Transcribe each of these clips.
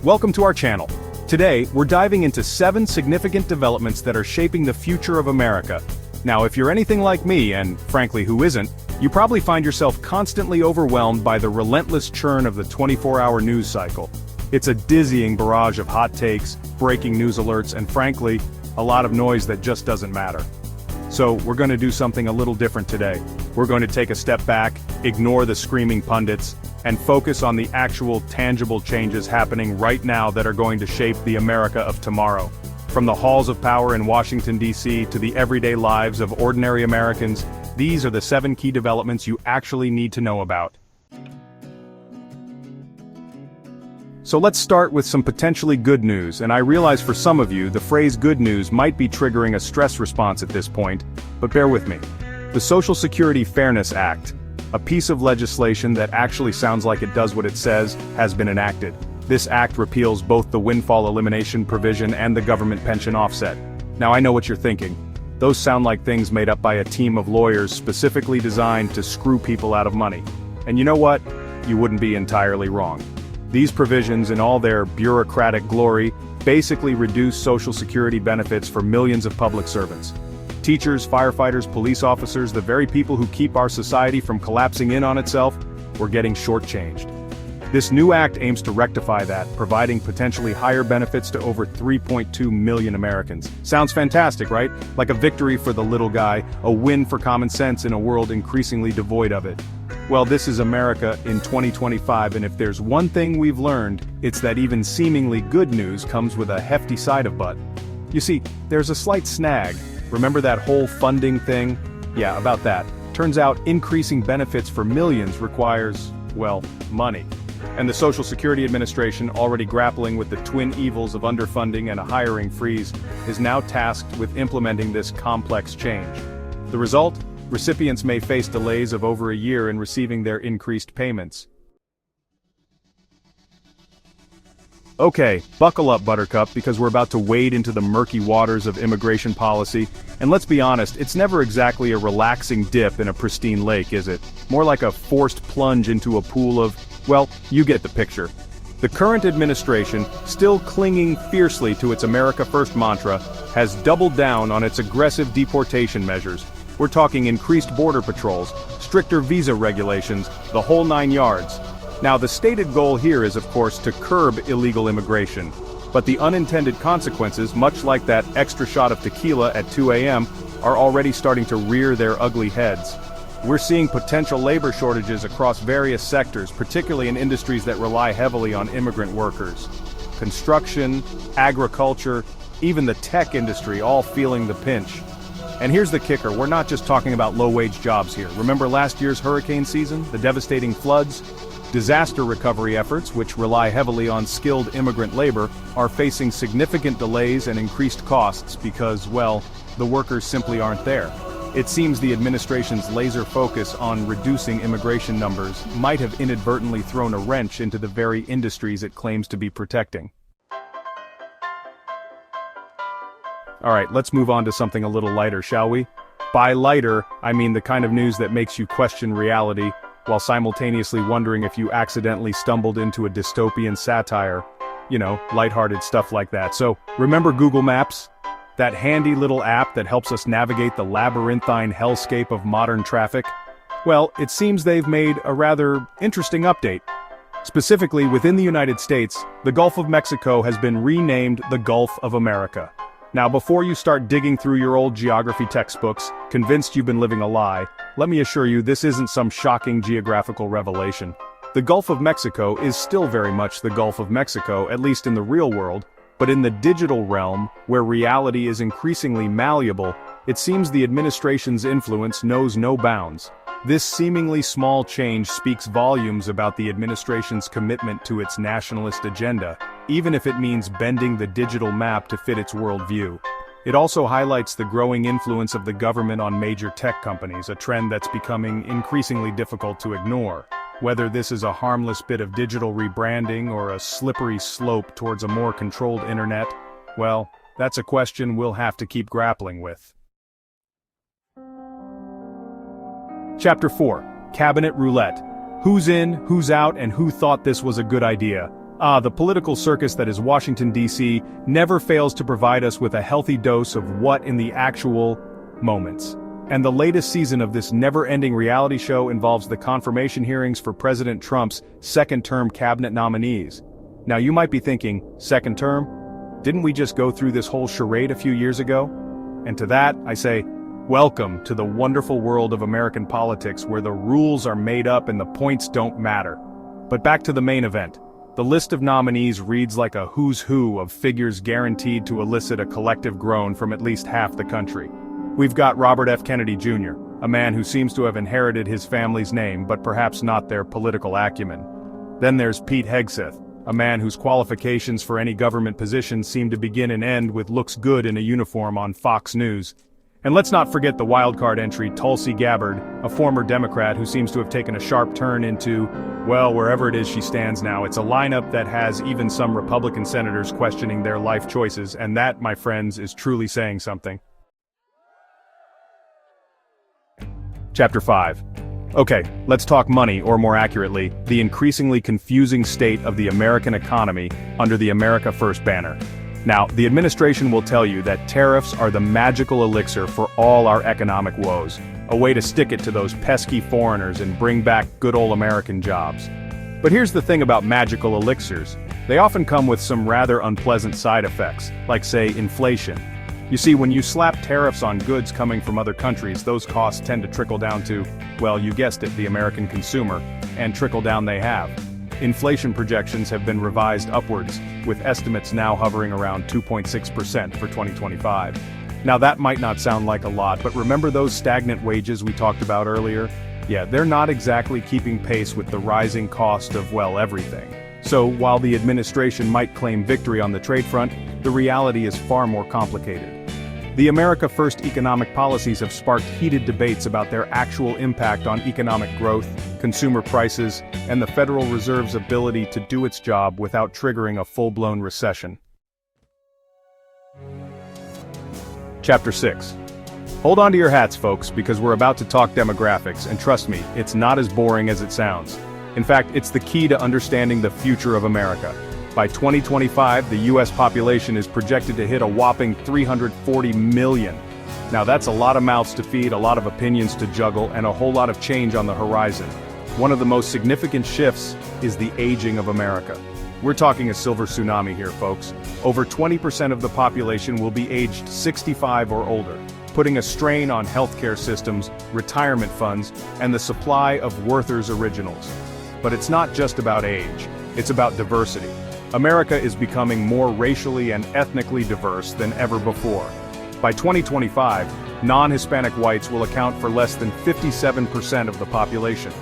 welcome to our channel. Today, we're diving into 7 significant developments that are shaping the future of America. Now, if you're anything like me, and frankly who isn't, you probably find yourself constantly overwhelmed by the relentless churn of the 24-hour news cycle. It's a dizzying barrage of hot takes, breaking news alerts, and frankly, a lot of noise that just doesn't matter. So, we're going to do something a little different today. We're going to take a step back, ignore the screaming pundits, and focus on the actual tangible changes happening right now that are going to shape the America of tomorrow. From the halls of power in Washington, D.C. to the everyday lives of ordinary Americans, these are the 7 key developments you actually need to know about. So let's start with some potentially good news, and I realize for some of you the phrase good news might be triggering a stress response at this point, but bear with me. The Social Security Fairness Act, a piece of legislation that actually sounds like it does what it says, has been enacted. This act repeals both the windfall elimination provision and the government pension offset. Now I know what you're thinking. Those sound like things made up by a team of lawyers specifically designed to screw people out of money. And you know what? You wouldn't be entirely wrong. These provisions, in all their bureaucratic glory, basically reduce Social Security benefits for millions of public servants. Teachers, firefighters, police officers, the very people who keep our society from collapsing in on itself, were getting shortchanged. This new act aims to rectify that, providing potentially higher benefits to over 3.2 million Americans. Sounds fantastic, right? Like a victory for the little guy, a win for common sense in a world increasingly devoid of it. Well, this is America in 2025, and if there's one thing we've learned, it's that even seemingly good news comes with a hefty side of butt. You see, there's a slight snag. Remember that whole funding thing? Yeah, about that. Turns out increasing benefits for millions requires, well, money. And the Social Security Administration, already grappling with the twin evils of underfunding and a hiring freeze, is now tasked with implementing this complex change. The result? Recipients may face delays of over a year in receiving their increased payments. Okay, buckle up, Buttercup, because we're about to wade into the murky waters of immigration policy, and let's be honest, it's never exactly a relaxing dip in a pristine lake, is it? More like a forced plunge into a pool of, well, you get the picture. The current administration, still clinging fiercely to its America First mantra, has doubled down on its aggressive deportation measures. We're talking increased border patrols, stricter visa regulations, the whole 9 yards. Now, the stated goal here is, of course, to curb illegal immigration. But the unintended consequences, much like that extra shot of tequila at 2 a.m., are already starting to rear their ugly heads. We're seeing potential labor shortages across various sectors, particularly in industries that rely heavily on immigrant workers. Construction, agriculture, even the tech industry all feeling the pinch. And here's the kicker, we're not just talking about low-wage jobs here. Remember last year's hurricane season, the devastating floods? Disaster recovery efforts, which rely heavily on skilled immigrant labor, are facing significant delays and increased costs because, well, the workers simply aren't there. It seems the administration's laser focus on reducing immigration numbers might have inadvertently thrown a wrench into the very industries it claims to be protecting. Alright, let's move on to something a little lighter, shall we? By lighter, I mean the kind of news that makes you question reality, while simultaneously wondering if you accidentally stumbled into a dystopian satire. You know, lighthearted stuff like that. So, remember Google Maps? That handy little app that helps us navigate the labyrinthine hellscape of modern traffic? Well, it seems they've made a rather interesting update. Specifically, within the United States, the Gulf of Mexico has been renamed the Gulf of America. Now, before you start digging through your old geography textbooks, convinced you've been living a lie, let me assure you this isn't some shocking geographical revelation. The Gulf of Mexico is still very much the Gulf of Mexico, at least in the real world, but in the digital realm, where reality is increasingly malleable, it seems the administration's influence knows no bounds. This seemingly small change speaks volumes about the administration's commitment to its nationalist agenda, even if it means bending the digital map to fit its worldview. It also highlights the growing influence of the government on major tech companies, a trend that's becoming increasingly difficult to ignore. Whether this is a harmless bit of digital rebranding or a slippery slope towards a more controlled internet, well, that's a question we'll have to keep grappling with. Chapter 4. Cabinet Roulette. Who's in, who's out, and who thought this was a good idea? The political circus that is Washington, D.C. never fails to provide us with a healthy dose of what in the actual moments. And the latest season of this never-ending reality show involves the confirmation hearings for President Trump's second-term cabinet nominees. Now you might be thinking, second term? Didn't we just go through this whole charade a few years ago? And to that, I say, welcome to the wonderful world of American politics where the rules are made up and the points don't matter. But back to the main event. The list of nominees reads like a who's who of figures guaranteed to elicit a collective groan from at least half the country. We've got Robert F. Kennedy Jr., a man who seems to have inherited his family's name but perhaps not their political acumen. Then there's Pete Hegseth, a man whose qualifications for any government position seem to begin and end with looks good in a uniform on Fox News. And let's not forget the wildcard entry Tulsi Gabbard, a former Democrat who seems to have taken a sharp turn into, well, wherever it is she stands now. It's a lineup that has even some Republican senators questioning their life choices, and that, my friends, is truly saying something. Chapter 5. Okay, let's talk money, or more accurately, the increasingly confusing state of the American economy under the America First banner. Now, the administration will tell you that tariffs are the magical elixir for all our economic woes, a way to stick it to those pesky foreigners and bring back good old American jobs. But here's the thing about magical elixirs. They often come with some rather unpleasant side effects, like say inflation. You see, when you slap tariffs on goods coming from other countries, those costs tend to trickle down to, well, you guessed it, the American consumer, and trickle down they have. Inflation projections have been revised upwards, with estimates now hovering around 2.6% for 2025. Now that might not sound like a lot, but remember those stagnant wages we talked about earlier? Yeah, they're not exactly keeping pace with the rising cost of, well, everything. So while the administration might claim victory on the trade front, the reality is far more complicated. The America First economic policies have sparked heated debates about their actual impact on economic growth, consumer prices, and the Federal Reserve's ability to do its job without triggering a full-blown recession. Chapter 6. Hold on to your hats, folks, because we're about to talk demographics, and trust me, it's not as boring as it sounds. In fact, it's the key to understanding the future of America. By 2025, the U.S. population is projected to hit a whopping 340 million. Now that's a lot of mouths to feed, a lot of opinions to juggle, and a whole lot of change on the horizon. One of the most significant shifts is the aging of America. We're talking a silver tsunami here, folks. Over 20% of the population will be aged 65 or older, putting a strain on healthcare systems, retirement funds, and the supply of Werther's Originals. But it's not just about age, it's about diversity. America is becoming more racially and ethnically diverse than ever before. By 2025, non-Hispanic whites will account for less than 57% of the population.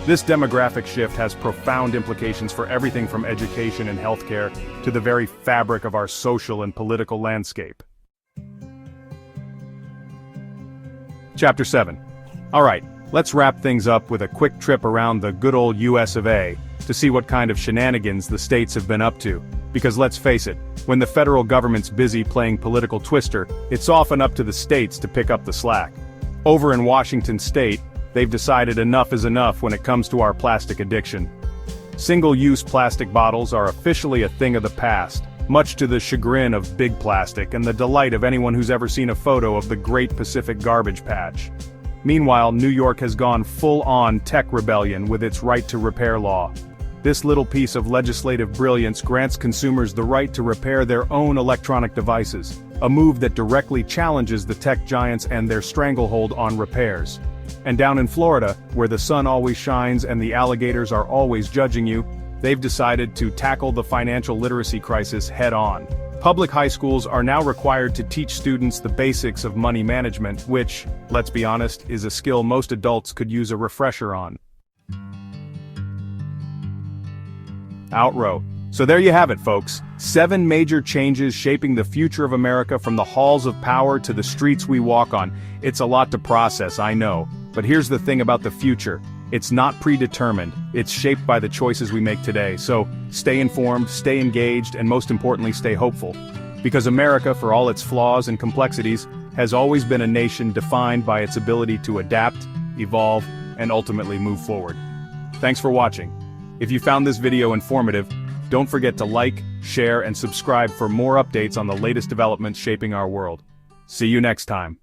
This demographic shift has profound implications for everything from education and healthcare to the very fabric of our social and political landscape. Chapter 7. Alright, let's wrap things up with a quick trip around the good old US of A, to see what kind of shenanigans the states have been up to. Because let's face it, when the federal government's busy playing political twister, it's often up to the states to pick up the slack. Over in Washington state, they've decided enough is enough when it comes to our plastic addiction. Single-use plastic bottles are officially a thing of the past, much to the chagrin of Big Plastic and the delight of anyone who's ever seen a photo of the Great Pacific Garbage Patch. Meanwhile, New York has gone full-on tech rebellion with its right to repair law. This little piece of legislative brilliance grants consumers the right to repair their own electronic devices, a move that directly challenges the tech giants and their stranglehold on repairs. And down in Florida, where the sun always shines and the alligators are always judging you, they've decided to tackle the financial literacy crisis head-on. Public high schools are now required to teach students the basics of money management, which, let's be honest, is a skill most adults could use a refresher on. Outrow. So there you have it, folks. 7 major changes shaping the future of America from the halls of power to the streets we walk on. It's a lot to process, I know. But here's the thing about the future. It's not predetermined. It's shaped by the choices we make today. So stay informed, stay engaged, and most importantly, stay hopeful. Because America, for all its flaws and complexities, has always been a nation defined by its ability to adapt, evolve, and ultimately move forward. Thanks for watching. If you found this video informative, Don't forget to like, share, and subscribe for more updates on the latest developments shaping our world. See you next time.